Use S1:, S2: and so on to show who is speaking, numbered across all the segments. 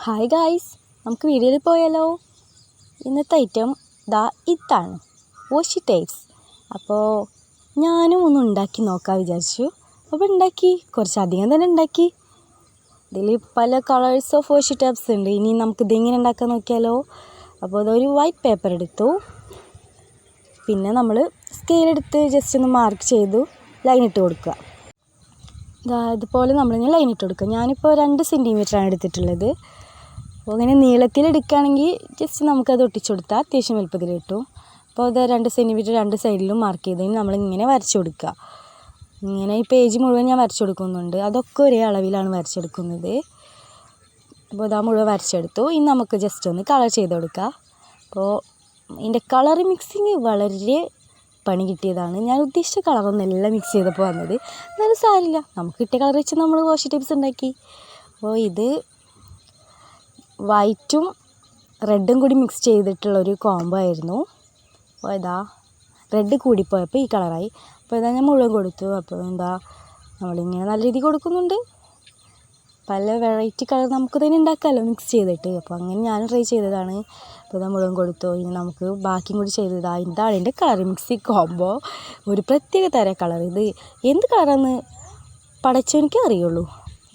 S1: Hi guys, നമുക്ക് വീഡിയോയിൽ പോയാലോ. ഇന്നത്തെ ഐറ്റം ഇതാണ് വാഷി ടൈപ്സ്. അപ്പോൾ ഞാനും ഒന്ന് ഉണ്ടാക്കി നോക്കാൻ വിചാരിച്ചു. അപ്പോൾ ഉണ്ടാക്കി, കുറച്ചധികം തന്നെ ഉണ്ടാക്കി. ഇതിൽ പല കളേഴ്സ് ഓഫ് വാഷി ടൈപ്സ് ഉണ്ട്. ഇനി നമുക്ക് ഇതെങ്ങനെ ഉണ്ടാക്കാൻ നോക്കിയാലോ. അപ്പോൾ അതൊരു വൈറ്റ് പേപ്പർ എടുത്തു. പിന്നെ നമ്മൾ സ്കെയിലെടുത്ത് ജസ്റ്റ് ഒന്ന് മാർക്ക് ചെയ്തു ലൈൻ ഇട്ട് കൊടുക്കുക. ഇതുപോലെ നമ്മളിങ്ങനെ ലൈൻ ഇട്ട് കൊടുക്കുക. ഞാനിപ്പോൾ 2 സെൻറ്റിമീറ്ററാണ് എടുത്തിട്ടുള്ളത്. അപ്പോൾ അങ്ങനെ നീളത്തിലെടുക്കുകയാണെങ്കിൽ ജസ്റ്റ് നമുക്കത് ഒട്ടിച്ചു കൊടുത്താൽ അത്യാവശ്യം വലുപ്പത്തിൽ കിട്ടും. അപ്പോൾ അത് 2 സെൻറ്റിമീറ്റർ 2 സൈഡിലും മാർക്ക് ചെയ്തതിന് നമ്മളിങ്ങനെ വരച്ചു കൊടുക്കുക. ഇങ്ങനെ ഈ പേജ് മുഴുവൻ ഞാൻ വരച്ചു കൊടുക്കുന്നുണ്ട്. അതൊക്കെ ഒരേ അളവിലാണ് വരച്ചെടുക്കുന്നത്. അപ്പോൾ ഇതാ മുഴുവൻ വരച്ചെടുത്തു. ഇനി നമുക്ക് ജസ്റ്റ് ഒന്ന് കളർ ചെയ്ത് കൊടുക്കുക. അപ്പോൾ ഇതിൻ്റെ കളർ മിക്സിങ് വളരെ പണി കിട്ടിയതാണ്. ഞാൻ ഉദ്ദേശിച്ച കളറൊന്നുമല്ല മിക്സ് ചെയ്തപ്പോൾ വന്നത്. എന്നാലും സാരില്ല, നമുക്ക് കിട്ടിയ കളർ വെച്ച് നമ്മൾ വാഷി ടൈപ്സ് ഉണ്ടാക്കി. അപ്പോൾ ഇത് വൈറ്റും റെഡും കൂടി മിക്സ് ചെയ്തിട്ടുള്ളൊരു കോംബോ ആയിരുന്നു. അപ്പോൾ റെഡ് കൂടിപ്പോയപ്പോൾ ഈ കളറായി. അപ്പോൾ ഞാൻ മുഴുവൻ കൊടുത്തു. അപ്പോൾ നമ്മളിങ്ങനെ നല്ല രീതിയിൽ കൊടുക്കുന്നുണ്ട്. പല വെറൈറ്റി കളർ നമുക്ക് തന്നെ ഉണ്ടാക്കാമല്ലോ മിക്സ് ചെയ്തിട്ട്. അപ്പോൾ അങ്ങനെ ഞാൻ ട്രൈ ചെയ്തതാണ്. അപ്പോൾ മുഴുവൻ കൊടുത്തു. ഇനി നമുക്ക് ബാക്കിയും കൂടി ചെയ്തതാണ്. ഇതാണ് എൻ്റെ കളർ മിക്സിങ് കോംബോ. ഒരു പ്രത്യേക തരം കളർ. ഇത് എന്ത് കളറാണെന്ന് പടച്ചവനിക്കേ അറിയുള്ളൂ.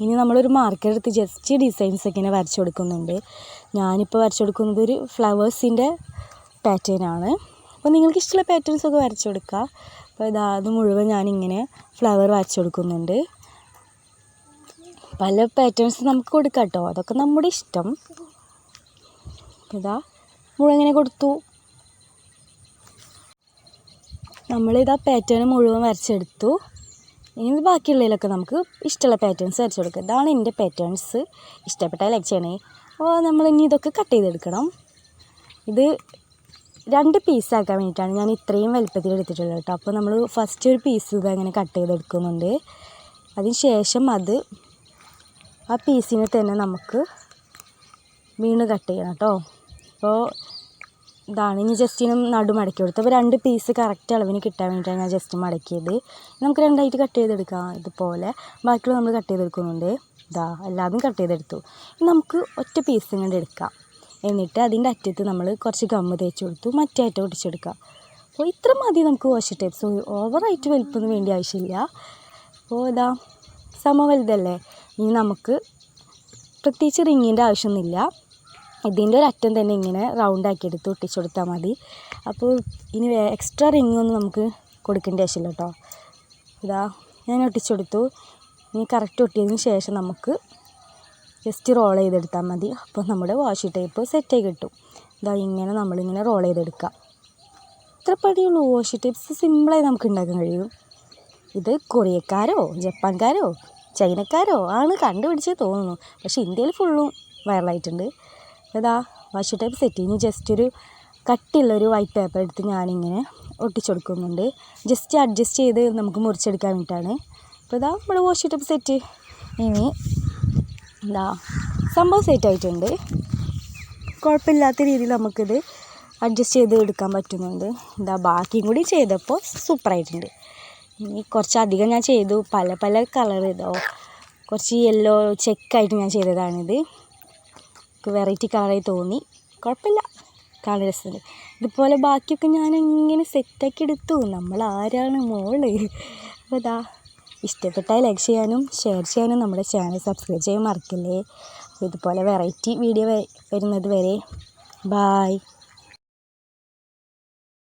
S1: ഇനി നമ്മളൊരു മാർക്കർ എടുത്ത് ജസ്റ്റ് ഡിസൈൻസൊക്കെ ഇങ്ങനെ വരച്ചു കൊടുക്കുന്നുണ്ട്. ഞാനിപ്പോൾ വരച്ചു കൊടുക്കുന്നത് ഒരു ഫ്ലവേഴ്സിൻ്റെ പാറ്റേണാണ്. അപ്പോൾ നിങ്ങൾക്ക് ഇഷ്ടമുള്ള പാറ്റേൺസൊക്കെ വരച്ചു കൊടുക്കുക. അപ്പോൾ അത് മുഴുവൻ ഞാനിങ്ങനെ ഫ്ലവർ വരച്ചു കൊടുക്കുന്നുണ്ട്. പല പാറ്റേൺസ് നമുക്ക് കൊടുക്കാം കേട്ടോ, അതൊക്കെ നമ്മുടെ ഇഷ്ടം. മുഴുവൻ ഇങ്ങനെ കൊടുത്തു. നമ്മളിതാ പാറ്റേൺ മുഴുവൻ വരച്ചെടുത്തു. ഇനി ബാക്കിയുള്ളതിലൊക്കെ നമുക്ക് ഇഷ്ടമുള്ള പാറ്റേൺസ് വരച്ചു കൊടുക്കുക. ഇതാണ് എൻ്റെ പാറ്റേൺസ്. ഇഷ്ടപ്പെട്ടാൽ ലൈക്ക് ചെയ്യണേ. അപ്പോൾ നമ്മളിനി ഇതൊക്കെ കട്ട് ചെയ്തെടുക്കണം. ഇത് 2 പീസാക്കാൻ വേണ്ടിയിട്ടാണ് ഞാൻ ഇത്രയും വലുപ്പത്തിൽ എടുത്തിട്ടുള്ളത് കേട്ടോ. അപ്പോൾ നമ്മൾ ഫസ്റ്റ് ഒരു പീസ് ഇതങ്ങനെ കട്ട് ചെയ്തെടുക്കുന്നുണ്ട്. അതിന് ശേഷം ആ പീസിനെ തന്നെ നമുക്ക് വീണ്ടും കട്ട് ചെയ്യണം കേട്ടോ. അപ്പോൾ ഇനി ജസ്റ്റ് നടു മടക്കി കൊടുത്തു. അപ്പോൾ 2 പീസ് കറക്റ്റ് അളവിന് കിട്ടാൻ വേണ്ടിയിട്ടാണ് ഞാൻ ജസ്റ്റ് മടക്കിയത്. നമുക്ക് 2ആയിട്ട് കട്ട് ചെയ്തെടുക്കാം. ഇതുപോലെ ബാക്കിയുള്ള നമ്മൾ കട്ട് ചെയ്തെടുക്കുന്നുണ്ട്. എല്ലാതും കട്ട് ചെയ്തെടുത്തു. നമുക്ക് ഒറ്റ പീസ് ഇങ്ങോട്ട് എടുക്കാം. എന്നിട്ട് അതിൻ്റെ അറ്റത്ത് നമ്മൾ കുറച്ച് ഗമ്മ് തേച്ച് കൊടുത്തു. മറ്റേ അറ്റം ഒട്ടിച്ചെടുക്കുക. അപ്പോൾ ഇത്ര മതി നമുക്ക് വാഷി ടൈപ്സ്. ഓവറായിട്ട് വലുപ്പമൊന്നും വേണ്ടി ആവശ്യമില്ല. അപ്പോൾ വലുതല്ലേ. ഇനി നമുക്ക് പ്രത്യേകിച്ച് റിങ്ങിൻ്റെ ആവശ്യമൊന്നുമില്ല. ഇതിൻ്റെ ഒരു അറ്റം തന്നെ ഇങ്ങനെ റൗണ്ടാക്കി എടുത്ത് ഒട്ടിച്ചു കൊടുത്താൽ മതി. അപ്പോൾ ഇനി എക്സ്ട്രാ റിങ്ങൊന്നും നമുക്ക് കൊടുക്കേണ്ട ആവശ്യമില്ല കേട്ടോ. ഞാൻ ഒട്ടിച്ചു കൊടുത്തു. ഇനി കറക്റ്റ് ഒട്ടിയതിന് ശേഷം നമുക്ക് ജസ്റ്റ് റോൾ ചെയ്തെടുത്താൽ മതി. അപ്പോൾ നമ്മുടെ വാഷി ടൈപ്പ് സെറ്റായി കിട്ടും. ഇങ്ങനെ നമ്മളിങ്ങനെ റോൾ ചെയ്തെടുക്കുക. ഇത്ര പണിയുള്ളൂ. വാഷി ടൈപ്സ് സിമ്പിളായി നമുക്ക് ഉണ്ടാക്കാൻ കഴിയും. ഇത് കൊറിയക്കാരോ ജപ്പാൻകാരോ ചൈനക്കാരോ ആണ് കണ്ടുപിടിച്ചത് തോന്നുന്നു. പക്ഷേ ഇന്ത്യയിൽ ഫുള്ളും വൈറലായിട്ടുണ്ട്. വാഷി ടൈപ്പ് സെറ്റ്. ഇനി ജസ്റ്റ് ഒരു കട്ടിയുള്ളൊരു വൈറ്റ് പേപ്പർ എടുത്ത് ഞാനിങ്ങനെ ഒട്ടിച്ചു കൊടുക്കുന്നുണ്ട്. ജസ്റ്റ് അഡ്ജസ്റ്റ് ചെയ്ത് നമുക്ക് മുറിച്ചെടുക്കാൻ വേണ്ടിയിട്ടാണ്. അപ്പോൾ നമ്മുടെ വാഷി ടൈപ്പ് സെറ്റ്. ഇനി സംഭവം സെറ്റായിട്ടുണ്ട്. കുഴപ്പമില്ലാത്ത രീതിയിൽ നമുക്കിത് അഡ്ജസ്റ്റ് ചെയ്ത് എടുക്കാൻ പറ്റുന്നുണ്ട്. ബാക്കിയും കൂടി ചെയ്തപ്പോൾ സൂപ്പറായിട്ടുണ്ട്. ഇനി കുറച്ചധികം ഞാൻ ചെയ്തു. പല കളർ കുറച്ച് യെല്ലോ ചെക്കായിട്ട് ഞാൻ ചെയ്തതാണിത്. വെറൈറ്റി കളറായി തോന്നി. കുഴപ്പമില്ല, കാണാൻ രസമുണ്ട്. ഇതുപോലെ ബാക്കിയൊക്കെ ഞാൻ എങ്ങനെ സെറ്റാക്കി എടുത്തു. നമ്മൾ ആരാണ് മോള്. അപ്പോൾ ഇഷ്ടപ്പെട്ടാൽ ലൈക്ക് ചെയ്യാനും ഷെയർ ചെയ്യാനും നമ്മുടെ ചാനൽ സബ്സ്ക്രൈബ് ചെയ്യാൻ മറക്കല്ലേ. അപ്പോൾ ഇതുപോലെ വെറൈറ്റി വീഡിയോ വരുന്നത് വരെ ബായ്.